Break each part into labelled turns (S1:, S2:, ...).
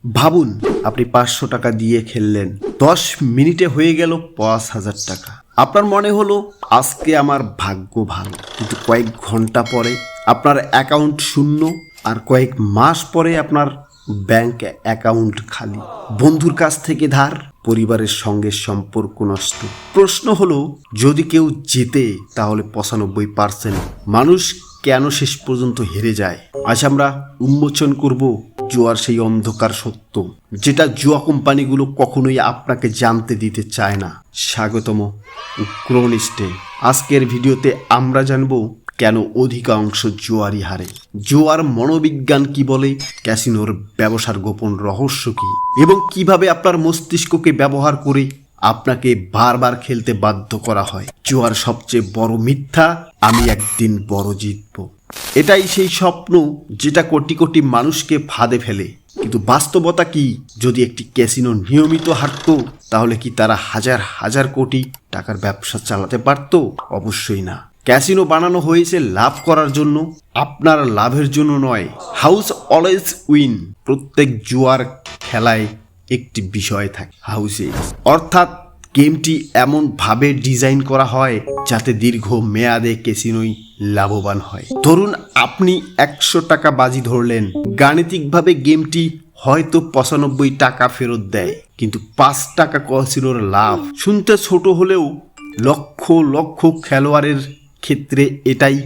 S1: ভাবুন আপনি 500 টাকা দিয়ে খেললেন, 10 মিনিটে হয়ে গেল 5,000 টাকা। আপনার মনে হলো আজকে আমার ভাগ্য ভালো, কিন্তু কয়েক ঘন্টা পরে আপনার অ্যাকাউন্ট শূন্য, আর কয়েক মাস পরে আপনার ব্যাংক অ্যাকাউন্ট খালি। বন্ধুর কাছ থেকে ধার, পরিবারের সঙ্গে সম্পর্ক নষ্ট। প্রশ্ন হলো, যদি কেউ জেতে তাহলে 95% মানুষ কেন শেষ পর্যন্ত হেরে যায়? আজ আমরা উন্মোচন করব জুয়ার সেই অন্ধকার সত্য, যেটা জুয়া কোম্পানিগুলো কখনোই আপনাকে জানতে দিতে চায় না। স্বাগতম ক্রোনিস্টে। আজকের ভিডিওতে আমরা জানব কেন অধিকাংশ জুয়ারি হারে, জুয়ার মনোবিজ্ঞান কি বলে, ক্যাসিনোর ব্যবসার গোপন রহস্য কি, এবং কিভাবে আপনার মস্তিষ্ককে ব্যবহার করে আপনাকে বারবার খেলতে বাধ্য করা হয়। জুয়ার সবচেয়ে বড় মিথ্যা, আমি একদিন বড় জিতব। এটাই সেই স্বপ্ন যেটা কোটি কোটি মানুষকে ফাঁদে ফেলে। কিন্তু বাস্তবতা কি? যদি একটি ক্যাসিনো নিয়মিত হারতো, তাহলে কি তারা হাজার হাজার কোটি টাকার ব্যবসা চালাতে পারত? অবশ্যই না। ক্যাসিনো বানানো হয়েছে লাভ করার জন্য, আপনার লাভের জন্য নয়। House always win. প্রত্যেক জুয়ার খেলায় একটি বিষয় থাকে, হাউসে, অর্থাৎ গেমটি এমনভাবে ডিজাইন করা হয় যাতে দীর্ঘ মেয়াদে ক্যাসিনোই লাভবান হয়। ধরুন আপনি 100 টাকা বাজি ধরলেন, গাণিতিকভাবে গেমটি হয়তো 95 টাকা ফেরত দেয়, কিন্তু 5 টাকা ক্যাসিনোর লাভ। শুনতে ছোট হলেও লক্ষ লক্ষ খেলোয়াড়ের ক্ষেত্রে এটাই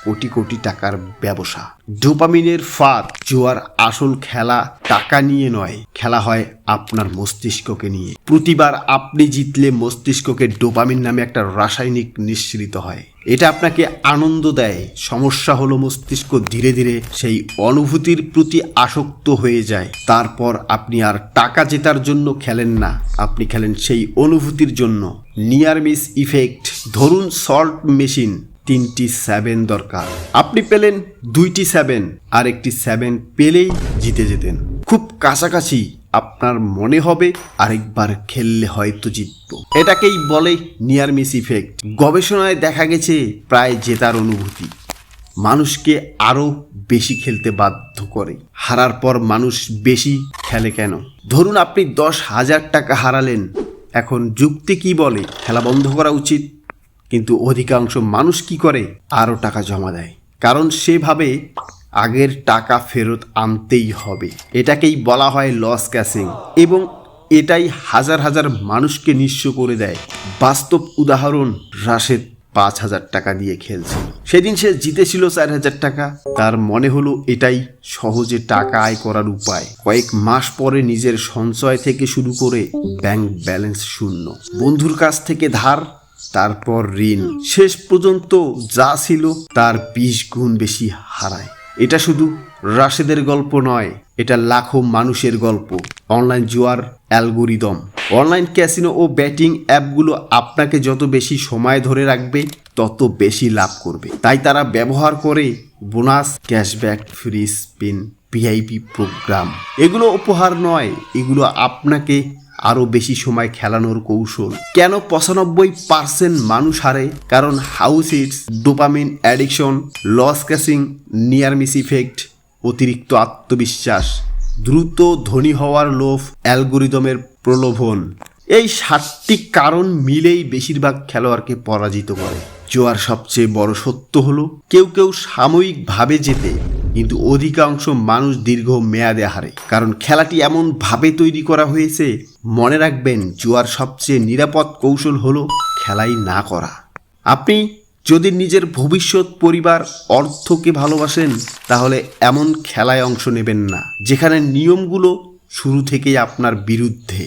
S1: কোটি কোটি টাকার ব্যবসা। ডোপামিনের ফাঁদ। জুয়ার আসল খেলা টাকা নিয়ে নয়, খেলা হয় আপনার মস্তিষ্ককে নিয়ে। প্রতিবার আপনি জিতলে মস্তিষ্ককে ডোপামিন নামে একটা রাসায়নিক নিঃসৃত হয়, এটা আপনাকে আনন্দ দেয়। সমস্যা হলো মস্তিষ্ক ধীরে ধীরে সেই অনুভূতির প্রতি আসক্ত হয়ে যায়। তারপর আপনি আর টাকা জেতার জন্য খেলেন না, আপনি খেলেন সেই অনুভূতির জন্য। Near miss effect. ধরুন সল্ট মেশিন, 3টি 7 দরকার, আপনি পেলেন 2টি 7, আর একটি 7 পেলেই জিতে যেতেন। খুব কাছাকাছি, আপনার মনে হবে আরেকবার খেললে হয়তো জিতব। এটাকেই বলে নিয়ার মিস ইফেক্ট। গবেষণায় দেখা গেছে প্রায় জেতার অনুভূতি মানুষকে আরো বেশি খেলতে বাধ্য করে। হারার পর মানুষ বেশি খেলে কেন? ধরুন আপনি 10,000 টাকা হারালেন, এখন যুক্তি কি বলে খেলা বন্ধ করা উচিত, কিন্তু অধিকাংশ মানুষ কি করে? আরও টাকা জমা দেয়, কারণ সেভাবে আগের টাকা ফেরত আনতেই হবে। এটাকেই বলা হয় লস ক্যাশিং, এবং এটাই হাজার হাজার মানুষকে নিঃস্ব করে দেয়। বাস্তব উদাহরণ, রাশেদ 5,000 টাকা দিয়ে খেলছে, সেদিন সে জিতেছিল 4,000 টাকা। তার মনে হলো এটাই সহজে টাকা আয় করার উপায়। কয়েক মাস পরে নিজের সঞ্চয় থেকে শুরু করে ব্যাংক ব্যালেন্স শূন্য, বন্ধুর কাছ থেকে ধার, তারপর ঋণ, শেষ পর্যন্ত যা ছিল তার 20 গুণ বেশি হারায়। এটা শুধু রাশেদের গল্প নয়, এটা লাখো মানুষের গল্প। অনলাইন জুয়ার অ্যালগোরিদম। অনলাইন ক্যাসিনো ও ব্যাটিং অ্যাপগুলো আপনাকে যত বেশি সময় ধরে রাখবে, তত বেশি লাভ করবে। তাই তারা ব্যবহার করে bonus, cashback, free spin, VIP programme. এগুলো উপহার নয়, এগুলো আপনাকে আরও বেশি সময় খেলানোর কৌশল। কেন 95% মানুষ হারে? কারণ house hits, dopamine addiction, loss ক্যাশিং, নিয়ার মিস ইফেক্ট, অতিরিক্ত আত্মবিশ্বাস, দ্রুত ধনী হওয়ার লোভ, অ্যালগোরিদমের প্রলোভন। এই 7টি কারণ মিলেই বেশিরভাগ খেলোয়াড়কে পরাজিত করে। জুয়ার সবচেয়ে বড় সত্য হলো, কেউ কেউ সাময়িকভাবে জেতে, কিন্তু অধিকাংশ মানুষ দীর্ঘ মেয়াদে হারে। কারণ খেলাটি এমনভাবে তৈরি করা হয়েছে। মনে রাখবেন, জুয়ার সবচেয়ে নিরাপদ কৌশল হলো খেলাই না করা। আপনি যদি নিজের ভবিষ্যৎ, পরিবার, অর্থকে ভালোবাসেন, তাহলে এমন খেলায় অংশ নেবেন না যেখানে নিয়মগুলো শুরু থেকেই আপনার বিরুদ্ধে।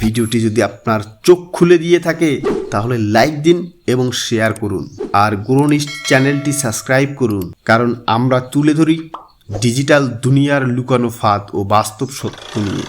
S1: ভিডিওটি যদি আপনার চোখ খুলে দিয়ে থাকে, তাহলে লাইক দিন এবং শেয়ার করুন, আর ক্রোনিস্ট চ্যানেলটি সাবস্ক্রাইব করুন, কারণ আমরা তুলে ধরি ডিজিটাল দুনিয়ার লুকানো ফাঁদ ও বাস্তব সত্য নিয়ে।